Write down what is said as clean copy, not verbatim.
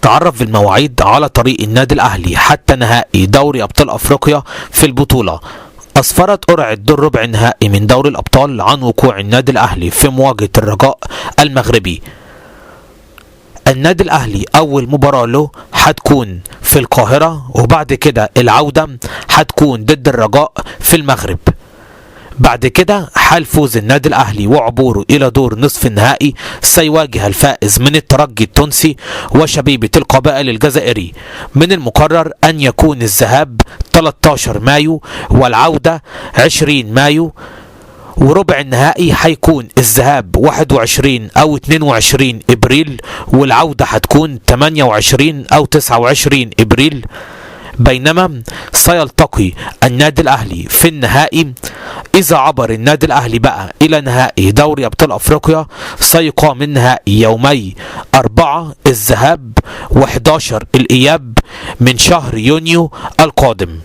نتعرف بالمواعيد على طريق النادي الأهلي حتى نهائي دوري أبطال أفريقيا في البطولة. أسفرت قرعة دور ربع النهائي من دوري الأبطال عن وقوع النادي الأهلي في مواجهة الرجاء المغربي. النادي الأهلي أول مباراة له هتكون في القاهرة، وبعد كده العودة هتكون ضد الرجاء في المغرب. بعد كده حال فوز النادي الأهلي وعبوره إلى دور نصف النهائي سيواجه الفائز من الترجي التونسي وشبيبة القبائل الجزائري. من المقرر أن يكون الذهاب 13 مايو والعودة 20 مايو، وربع النهائي هيكون الذهاب 21 أو 22 إبريل والعودة هتكون 28 أو 29 إبريل. بينما سيلتقي النادي الأهلي في النهائي. إذا عبر النادي الأهلي بقى إلى نهائي دوري أبطال أفريقيا سيقام النهائي يومي 4 الذهاب و11 الإياب من شهر يونيو القادم.